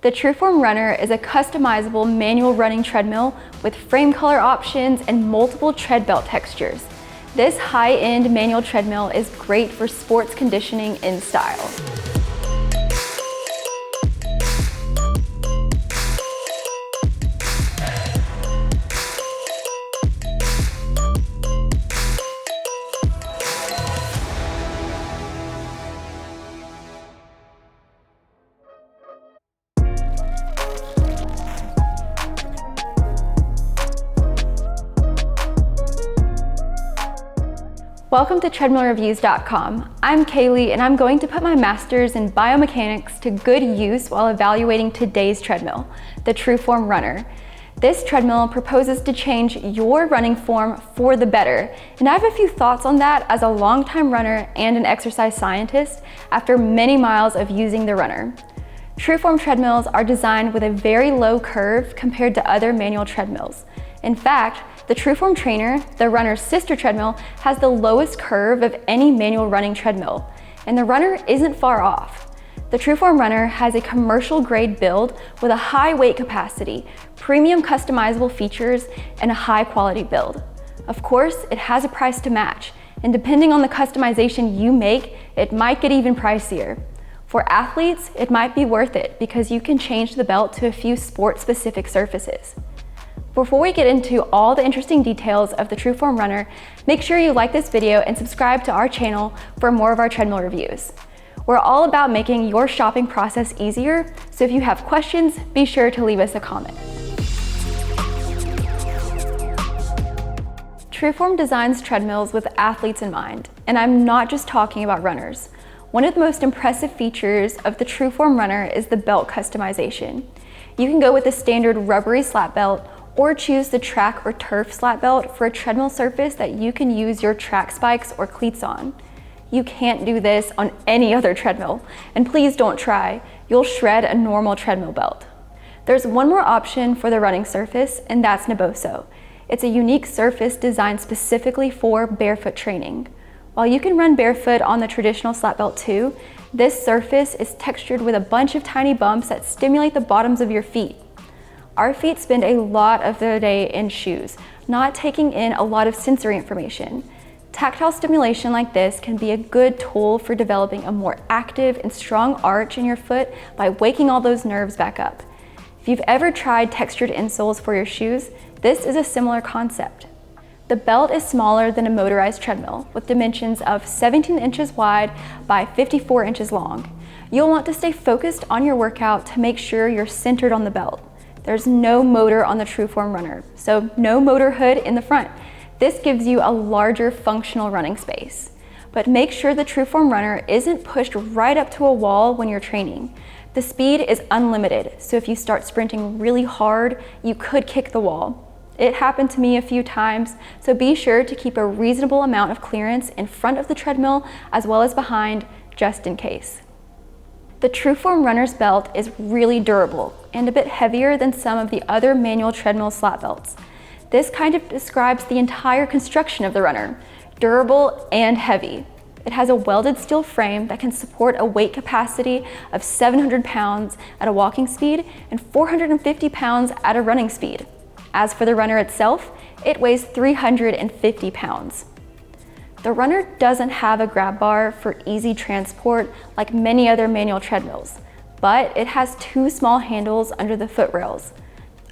The TrueForm Runner is a customizable manual running treadmill with frame color options and multiple tread belt textures. This high-end manual treadmill is great for sports conditioning in style. Welcome to treadmillreviews.com. I'm Kaylee and I'm going to put my master's in biomechanics to good use while evaluating today's treadmill, the TrueForm Runner. This treadmill proposes to change your running form for the better, and I have a few thoughts on that as a longtime runner and an exercise scientist after many miles of using the runner. TrueForm treadmills are designed with a very low curve compared to other manual treadmills. In fact, the TrueForm Trainer, the runner's sister treadmill, has the lowest curve of any manual running treadmill, and the runner isn't far off. The TrueForm Runner has a commercial-grade build with a high weight capacity, premium customizable features, and a high-quality build. Of course, it has a price to match, and depending on the customization you make, it might get even pricier. For athletes, it might be worth it because you can change the belt to a few sport-specific surfaces. Before we get into all the interesting details of the TrueForm Runner, make sure you like this video and subscribe to our channel for more of our treadmill reviews. We're all about making your shopping process easier, so if you have questions, be sure to leave us a comment. TrueForm designs treadmills with athletes in mind, and I'm not just talking about runners. One of the most impressive features of the TrueForm Runner is the belt customization. You can go with the standard rubbery slat belt or choose the track or turf slat belt for a treadmill surface that you can use your track spikes or cleats on. You can't do this on any other treadmill, and please don't try. You'll shred a normal treadmill belt. There's one more option for the running surface, and that's Naboso. It's a unique surface designed specifically for barefoot training. While you can run barefoot on the traditional slat belt too, this surface is textured with a bunch of tiny bumps that stimulate the bottoms of your feet. Our feet spend a lot of their day in shoes, not taking in a lot of sensory information. Tactile stimulation like this can be a good tool for developing a more active and strong arch in your foot by waking all those nerves back up. If you've ever tried textured insoles for your shoes, this is a similar concept. The belt is smaller than a motorized treadmill, with dimensions of 17 inches wide by 54 inches long. You'll want to stay focused on your workout to make sure you're centered on the belt. There's no motor on the TrueForm Runner, so no motor hood in the front. This gives you a larger functional running space. But make sure the TrueForm Runner isn't pushed right up to a wall when you're training. The speed is unlimited, so if you start sprinting really hard, you could kick the wall. It happened to me a few times, so be sure to keep a reasonable amount of clearance in front of the treadmill as well as behind, just in case. The TrueForm Runner's belt is really durable and a bit heavier than some of the other manual treadmill slat belts. This kind of describes the entire construction of the runner, durable and heavy. It has a welded steel frame that can support a weight capacity of 700 pounds at a walking speed and 450 pounds at a running speed. As for the runner itself, it weighs 350 pounds. The runner doesn't have a grab bar for easy transport like many other manual treadmills, but it has two small handles under the foot rails.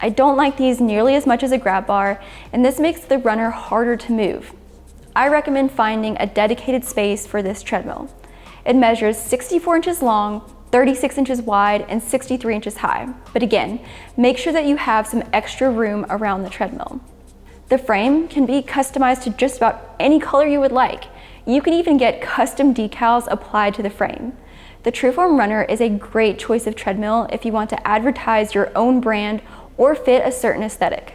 I don't like these nearly as much as a grab bar, and this makes the runner harder to move. I recommend finding a dedicated space for this treadmill. It measures 64 inches long, 36 inches wide, and 63 inches high. But again, make sure that you have some extra room around the treadmill. The frame can be customized to just about any color you would like. You can even get custom decals applied to the frame. The TrueForm Runner is a great choice of treadmill if you want to advertise your own brand or fit a certain aesthetic.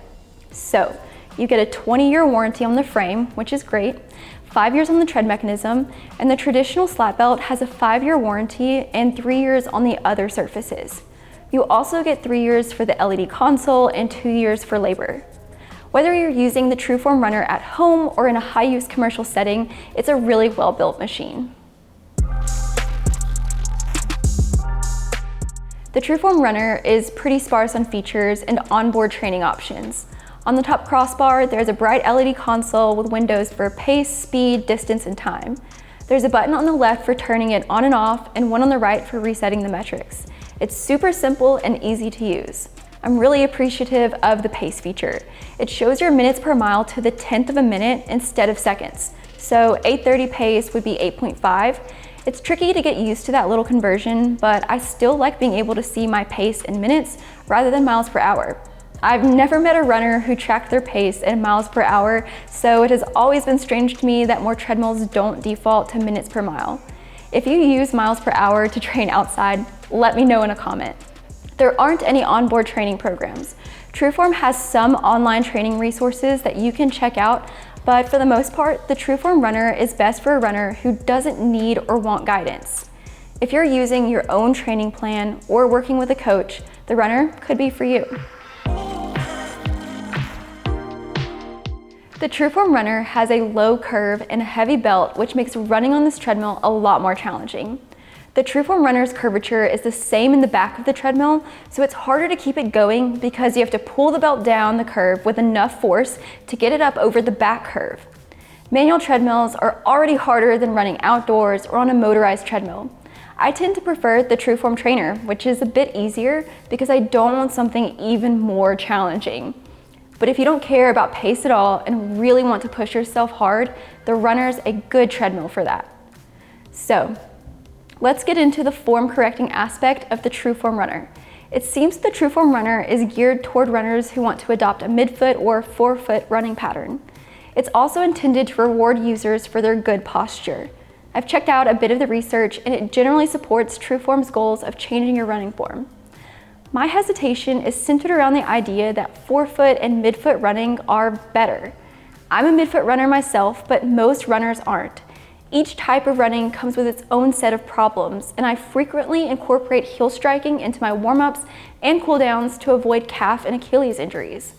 So, you get a 20-year warranty on the frame, which is great, 5 years on the tread mechanism, and the traditional slat belt has a 5-year warranty and 3 years on the other surfaces. You also get 3 years for the LED console and 2 years for labor. Whether you're using the TrueForm Runner at home or in a high-use commercial setting, it's a really well-built machine. The TrueForm Runner is pretty sparse on features and onboard training options. On the top crossbar, there's a bright LED console with windows for pace, speed, distance, and time. There's a button on the left for turning it on and off, and one on the right for resetting the metrics. It's super simple and easy to use. I'm really appreciative of the pace feature. It shows your minutes per mile to the 10th of a minute instead of seconds. So 8:30 pace would be 8.5. It's tricky to get used to that little conversion, but I still like being able to see my pace in minutes rather than miles per hour. I've never met a runner who tracked their pace in miles per hour, so it has always been strange to me that more treadmills don't default to minutes per mile. If you use miles per hour to train outside, let me know in a comment. There aren't any onboard training programs. TrueForm has some online training resources that you can check out, but for the most part, the TrueForm Runner is best for a runner who doesn't need or want guidance. If you're using your own training plan or working with a coach, the Runner could be for you. The TrueForm Runner has a low curve and a heavy belt, which makes running on this treadmill a lot more challenging. The TrueForm Runner's curvature is the same in the back of the treadmill, so it's harder to keep it going because you have to pull the belt down the curve with enough force to get it up over the back curve. Manual treadmills are already harder than running outdoors or on a motorized treadmill. I tend to prefer the TrueForm Trainer, which is a bit easier because I don't want something even more challenging. But if you don't care about pace at all and really want to push yourself hard, the Runner's a good treadmill for that. So, let's get into the form correcting aspect of the TrueForm Runner. It seems the TrueForm Runner is geared toward runners who want to adopt a midfoot or forefoot running pattern. It's also intended to reward users for their good posture. I've checked out a bit of the research and it generally supports TrueForm's goals of changing your running form. My hesitation is centered around the idea that forefoot and midfoot running are better. I'm a midfoot runner myself, but most runners aren't. Each type of running comes with its own set of problems, and I frequently incorporate heel striking into my warm-ups and cooldowns to avoid calf and Achilles injuries.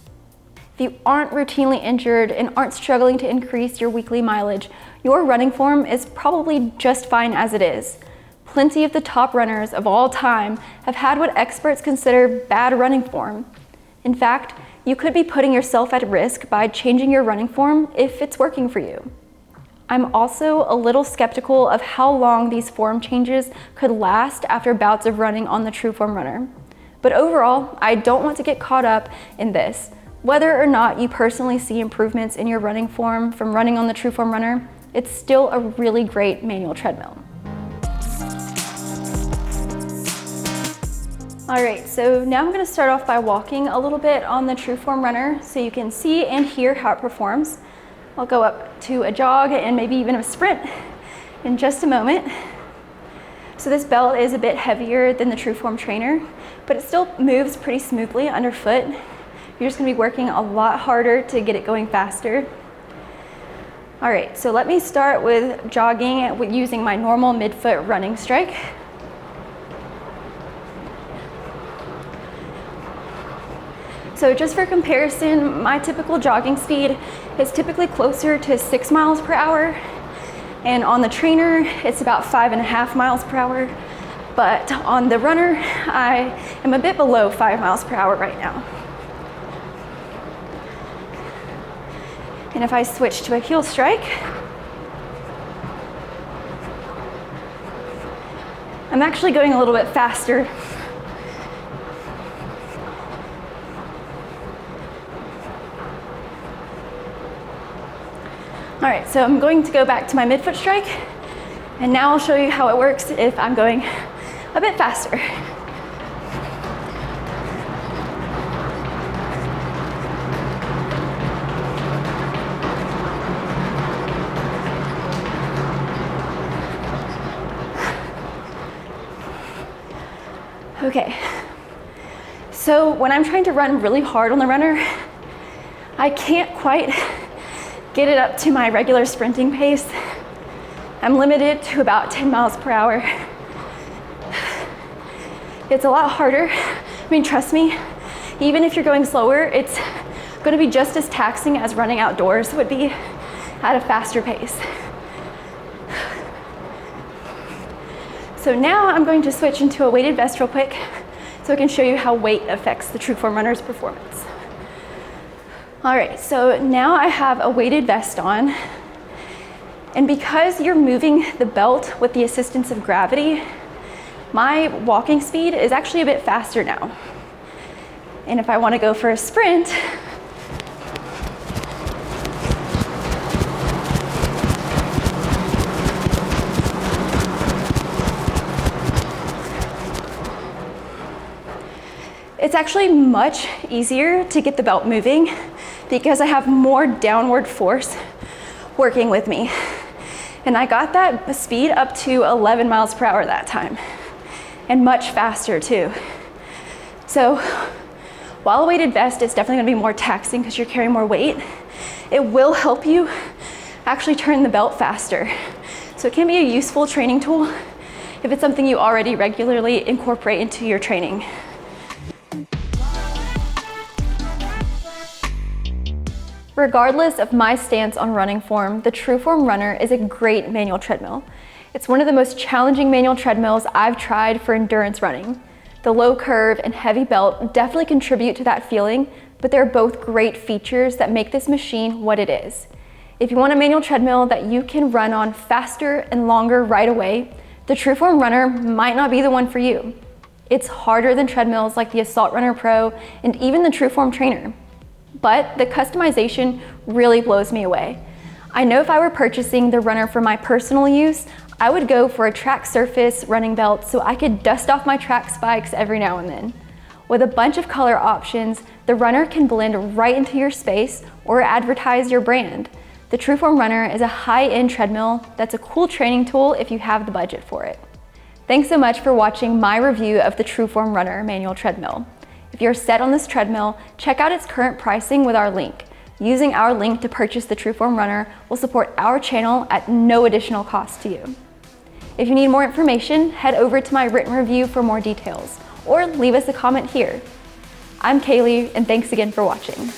If you aren't routinely injured and aren't struggling to increase your weekly mileage, your running form is probably just fine as it is. Plenty of the top runners of all time have had what experts consider bad running form. In fact, you could be putting yourself at risk by changing your running form if it's working for you. I'm also a little skeptical of how long these form changes could last after bouts of running on the TrueForm Runner. But overall, I don't want to get caught up in this. Whether or not you personally see improvements in your running form from running on the TrueForm Runner, it's still a really great manual treadmill. All right, so now I'm gonna start off by walking a little bit on the TrueForm Runner so you can see and hear how it performs. I'll go up to a jog and maybe even a sprint in just a moment. So this belt is a bit heavier than the TrueForm Trainer, but it still moves pretty smoothly underfoot. You're just gonna be working a lot harder to get it going faster. All right, so let me start with jogging using my normal midfoot running strike. So just for comparison, my typical jogging speed is typically closer to 6 miles per hour. And on the trainer, it's about 5.5 miles per hour. But on the runner, I am a bit below 5 miles per hour right now. And if I switch to a heel strike, I'm actually going a little bit faster. All right, so I'm going to go back to my midfoot strike, and now I'll show you how it works if I'm going a bit faster. Okay, so when I'm trying to run really hard on the runner, I can't quite get it up to my regular sprinting pace. I'm limited to about 10 miles per hour. It's a lot harder. I mean, trust me, even if you're going slower, it's going to be just as taxing as running outdoors would be at a faster pace. So now I'm going to switch into a weighted vest real quick so I can show you how weight affects the TrueForm Runner's performance. All right, so now I have a weighted vest on, and because you're moving the belt with the assistance of gravity, my walking speed is actually a bit faster now. And if I want to go for a sprint, it's actually much easier to get the belt moving because I have more downward force working with me. And I got that speed up to 11 miles per hour that time, and much faster too. So while a weighted vest is definitely gonna be more taxing because you're carrying more weight, it will help you actually turn the belt faster. So it can be a useful training tool if it's something you already regularly incorporate into your training. Regardless of my stance on running form, the TrueForm Runner is a great manual treadmill. It's one of the most challenging manual treadmills I've tried for endurance running. The low curve and heavy belt definitely contribute to that feeling, but they're both great features that make this machine what it is. If you want a manual treadmill that you can run on faster and longer right away, the TrueForm Runner might not be the one for you. It's harder than treadmills like the Assault Runner Pro and even the TrueForm Trainer. But the customization really blows me away. I know if I were purchasing the runner for my personal use, I would go for a track surface running belt so I could dust off my track spikes every now and then. With a bunch of color options, the runner can blend right into your space or advertise your brand. The TrueForm Runner is a high-end treadmill that's a cool training tool if you have the budget for it. Thanks so much for watching my review of the TrueForm Runner manual treadmill. If you're set on this treadmill, check out its current pricing with our link. Using our link to purchase the TrueForm Runner will support our channel at no additional cost to you. If you need more information, head over to my written review for more details, or leave us a comment here. I'm Kaylee, and thanks again for watching.